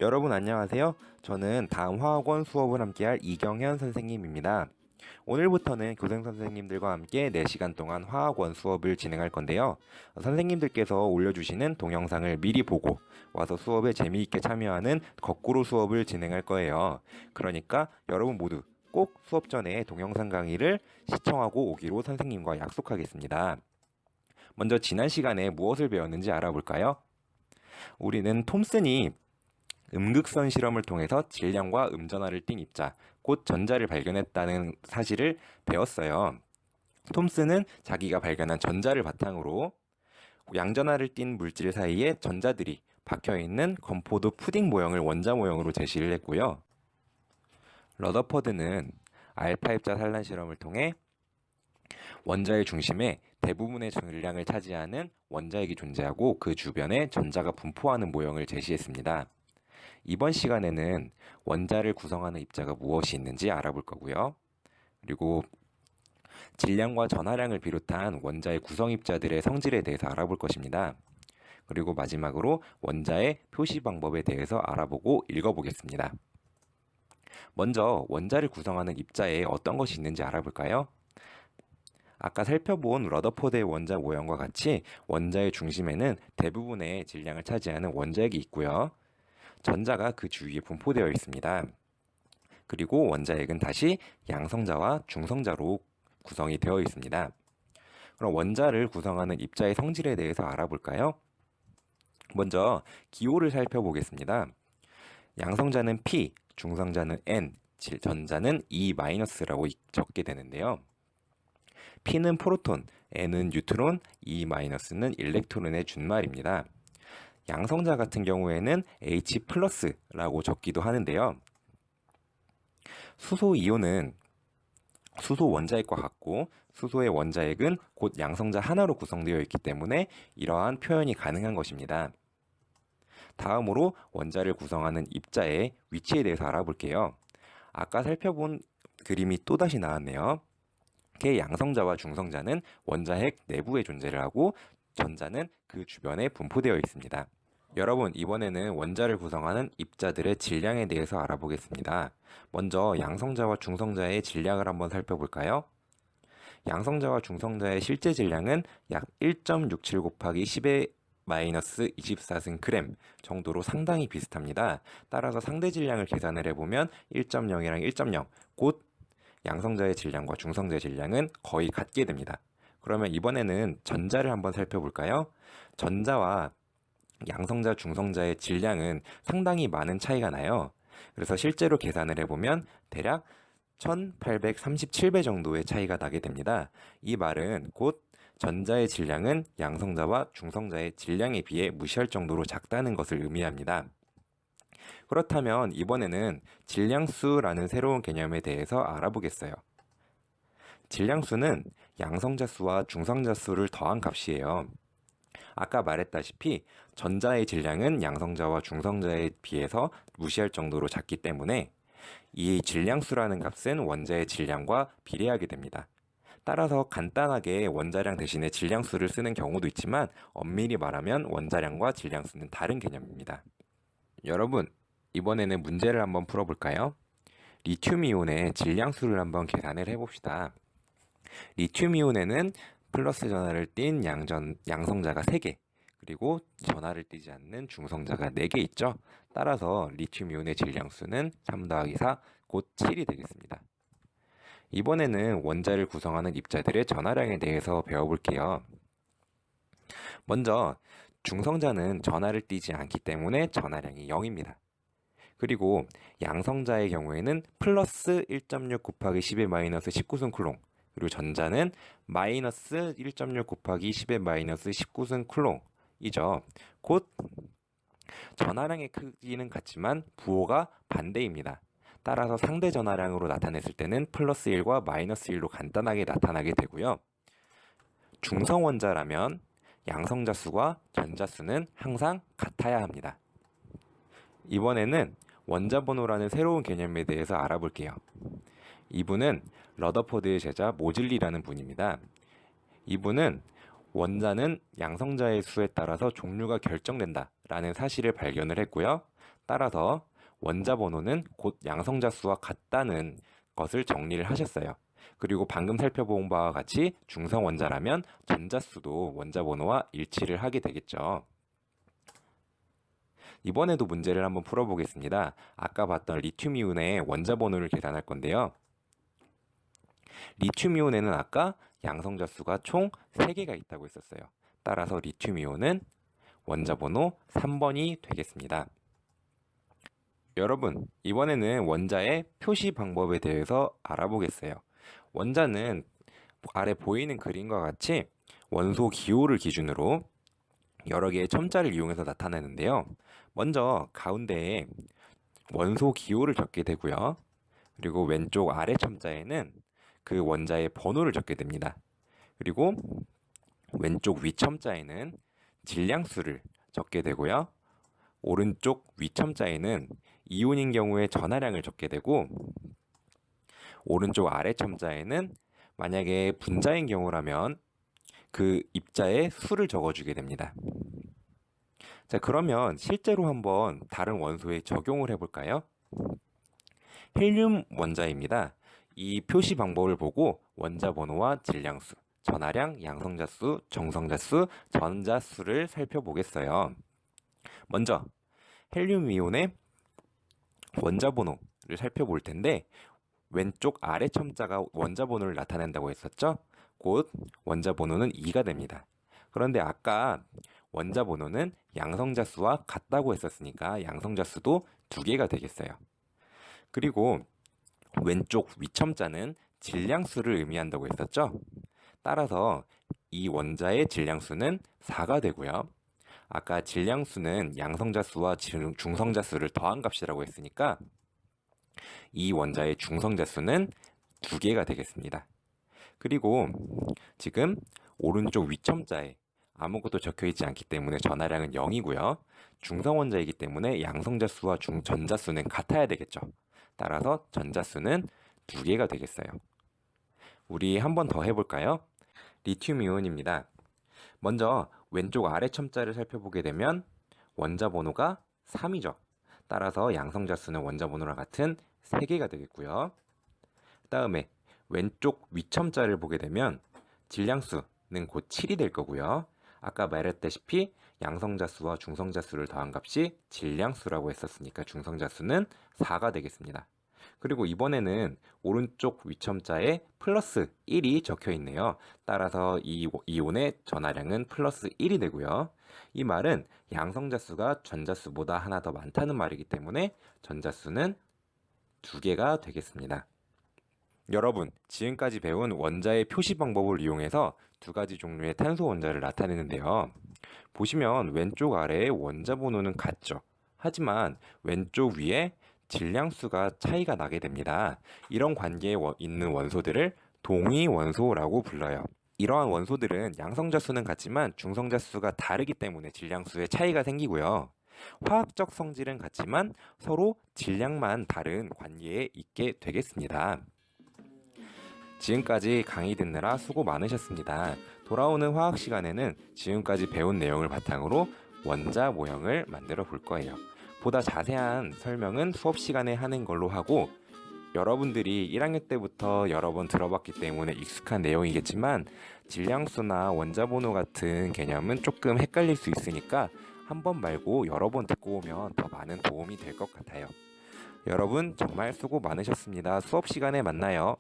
여러분 안녕하세요. 저는 다음 화학원 수업을 함께할 이경현 선생님입니다. 오늘부터는 교생 선생님들과 함께 4시간 동안 화학원 수업을 진행할 건데요. 선생님들께서 올려주시는 동영상을 미리 보고 와서 수업에 재미있게 참여하는 거꾸로 수업을 진행할 거예요. 그러니까 여러분 모두 꼭 수업 전에 동영상 강의를 시청하고 오기로 선생님과 약속하겠습니다. 먼저 지난 시간에 무엇을 배웠는지 알아볼까요? 우리는 톰슨이 음극선 실험을 통해서 질량과 음전하를 띤 입자, 곧 전자를 발견했다는 사실을 배웠어요. 톰슨은 자기가 발견한 전자를 바탕으로 양전하를 띤 물질 사이에 전자들이 박혀있는 건포도 푸딩 모형을 원자 모형으로 제시를 했고요. 러더퍼드는 알파 입자 산란 실험을 통해 원자의 중심에 대부분의 질량을 차지하는 원자핵이 존재하고 그 주변에 전자가 분포하는 모형을 제시했습니다. 이번 시간에는 원자를 구성하는 입자가 무엇이 있는지 알아볼 거고요. 그리고 질량과 전하량을 비롯한 원자의 구성 입자들의 성질에 대해서 알아볼 것입니다. 그리고 마지막으로 원자의 표시 방법에 대해서 알아보고 읽어보겠습니다. 먼저 원자를 구성하는 입자에 어떤 것이 있는지 알아볼까요? 아까 살펴본 러더포드의 원자 모형과 같이 원자의 중심에는 대부분의 질량을 차지하는 원자핵이 있고요. 전자가 그 주위에 분포되어 있습니다. 그리고 원자핵은 다시 양성자와 중성자로 구성이 되어 있습니다. 그럼 원자를 구성하는 입자의 성질에 대해서 알아볼까요? 먼저 기호를 살펴보겠습니다. 양성자는 P, 중성자는 N, 전자는 E-라고 적게 되는데요. P는 프로톤, N은 뉴트론, E-는 일렉트론의 준말입니다. 양성자 같은 경우에는 H+라고 적기도 하는데요. 수소 이온은 수소 원자핵과 같고 수소의 원자핵은 곧 양성자 하나로 구성되어 있기 때문에 이러한 표현이 가능한 것입니다. 다음으로 원자를 구성하는 입자의 위치에 대해서 알아볼게요. 아까 살펴본 그림이 또다시 나왔네요. 개 양성자와 중성자는 원자핵 내부에 존재를 하고 전자는 그 주변에 분포되어 있습니다. 여러분, 이번에는 원자를 구성하는 입자들의 질량에 대해서 알아보겠습니다. 먼저 양성자와 중성자의 질량을 한번 살펴볼까요? 양성자와 중성자의 실제 질량은 약 1.67 곱하기 10의 마이너스 24승 그램 정도로 상당히 비슷합니다. 따라서 상대 질량을 계산을 해보면 1.0이랑 1.0, 곧 양성자의 질량과 중성자의 질량은 거의 같게 됩니다. 그러면 이번에는 전자를 한번 살펴볼까요? 전자와 양성자, 중성자의 질량은 상당히 많은 차이가 나요. 그래서 실제로 계산을 해보면 대략 1837배 정도의 차이가 나게 됩니다. 이 말은 곧 전자의 질량은 양성자와 중성자의 질량에 비해 무시할 정도로 작다는 것을 의미합니다. 그렇다면 이번에는 질량수라는 새로운 개념에 대해서 알아보겠어요. 질량수는 양성자 수와 중성자 수를 더한 값이에요. 아까 말했다시피 전자의 질량은 양성자와 중성자에 비해서 무시할 정도로 작기 때문에 이 질량수라는 값은 원자의 질량과 비례하게 됩니다. 따라서 간단하게 원자량 대신에 질량수를 쓰는 경우도 있지만 엄밀히 말하면 원자량과 질량수는 다른 개념입니다. 여러분, 이번에는 문제를 한번 풀어볼까요? 리튬이온의 질량수를 한번 계산을 해봅시다. 리튬이온에는 플러스 전하를 띤 양성자가 3개, 그리고 전하를 띠지 않는 중성자가 4개 있죠. 따라서 리튬이온의 질량수는 3 더하기 4, 곧 7이 되겠습니다. 이번에는 원자를 구성하는 입자들의 전하량에 대해서 배워볼게요. 먼저 중성자는 전하를 띠지 않기 때문에 전하량이 0입니다. 그리고 양성자의 경우에는 플러스 1.6 곱하기 10의 마이너스 19승 쿨롱, 그리고 전자는 마이너스 1.6 곱하기 10의 마이너스 19승 쿨롱이죠. 곧 전하량의 크기는 같지만 부호가 반대입니다. 따라서 상대 전하량으로 나타냈을 때는 플러스 1과 마이너스 1로 간단하게 나타나게 되고요. 중성원자라면 양성자 수와 전자 수는 항상 같아야 합니다. 이번에는 원자 번호라는 새로운 개념에 대해서 알아볼게요. 이분은 러더포드의 제자 모즐리라는 분입니다. 이분은 원자는 양성자의 수에 따라서 종류가 결정된다 라는 사실을 발견을 했고요. 따라서 원자 번호는 곧 양성자 수와 같다는 것을 정리를 하셨어요. 그리고 방금 살펴본 바와 같이 중성 원자라면 전자수도 원자 번호와 일치를 하게 되겠죠. 이번에도 문제를 한번 풀어보겠습니다. 아까 봤던 리튬이온의 원자 번호를 계산할 건데요. 리튬이온에는 아까 양성자 수가 총 3개가 있다고 했었어요. 따라서 리튬이온은 원자 번호 3번이 되겠습니다. 여러분, 이번에는 원자의 표시 방법에 대해서 알아보겠어요. 원자는 아래 보이는 그림과 같이 원소 기호를 기준으로 여러 개의 첨자를 이용해서 나타내는데요. 먼저 가운데에 원소 기호를 적게 되고요. 그리고 왼쪽 아래 첨자에는 그 원자의 번호를 적게 됩니다. 그리고 왼쪽 위 첨자에는 질량수를 적게 되고요. 오른쪽 위 첨자에는 이온인 경우에 전하량을 적게 되고, 오른쪽 아래 첨자에는 만약에 분자인 경우라면 그 입자의 수를 적어주게 됩니다. 자, 그러면 실제로 한번 다른 원소에 적용을 해볼까요? 헬륨 원자입니다. 이 표시 방법을 보고 원자 번호와 질량수, 전하량, 양성자수, 정성자수, 전자수를 살펴보겠어요. 먼저 헬륨 이온의 원자 번호를 살펴볼 텐데, 왼쪽 아래 첨자가 원자 번호를 나타낸다고 했었죠? 곧 원자 번호는 2가 됩니다. 그런데 아까 원자 번호는 양성자 수와 같다고 했었으니까 양성자 수도 2개가 되겠어요. 그리고 왼쪽 위첨자는 질량수를 의미한다고 했었죠? 따라서 이 원자의 질량수는 4가 되고요. 아까 질량수는 양성자 수와 중성자 수를 더한 값이라고 했으니까 이 원자의 중성자 수는 2개가 되겠습니다. 그리고 지금 오른쪽 위첨자에 아무것도 적혀있지 않기 때문에 전하량은 0이고요. 중성원자이기 때문에 양성자 수와 전자 수는 같아야 되겠죠. 따라서 전자수는 2개가 되겠어요. 우리 한 번 더 해볼까요? 리튬이온입니다. 먼저 왼쪽 아래 첨자를 살펴보게 되면 원자 번호가 3이죠. 따라서 양성자 수는 원자 번호랑 같은 3개가 되겠고요. 다음에 왼쪽 위첨자를 보게 되면 질량수는 곧 7이 될 거고요. 아까 말했다시피 양성자 수와 중성자 수를 더한 값이 질량수라고 했었으니까 중성자 수는 4가 되겠습니다. 그리고 이번에는 오른쪽 위첨자에 플러스 1이 적혀 있네요. 따라서 이 이온의 전하량은 플러스 1이 되고요. 이 말은 양성자 수가 전자수보다 하나 더 많다는 말이기 때문에 전자수는 2개가 되겠습니다. 여러분, 지금까지 배운 원자의 표시 방법을 이용해서 2가지 종류의 탄소 원자를 나타내는데요. 보시면 왼쪽 아래의 원자 번호는 같죠. 하지만 왼쪽 위에 질량수가 차이가 나게 됩니다. 이런 관계에 있는 원소들을 동위 원소라고 불러요. 이러한 원소들은 양성자 수는 같지만 중성자 수가 다르기 때문에 질량수에 차이가 생기고요. 화학적 성질은 같지만 서로 질량만 다른 관계에 있게 되겠습니다. 지금까지 강의 듣느라 수고 많으셨습니다. 돌아오는 화학 시간에는 지금까지 배운 내용을 바탕으로 원자 모형을 만들어 볼 거예요. 보다 자세한 설명은 수업 시간에 하는 걸로 하고, 여러분들이 1학년 때부터 여러 번 들어봤기 때문에 익숙한 내용이겠지만 질량수나 원자 번호 같은 개념은 조금 헷갈릴 수 있으니까 한 번 말고 여러 번 듣고 오면 더 많은 도움이 될 것 같아요. 여러분 정말 수고 많으셨습니다. 수업 시간에 만나요.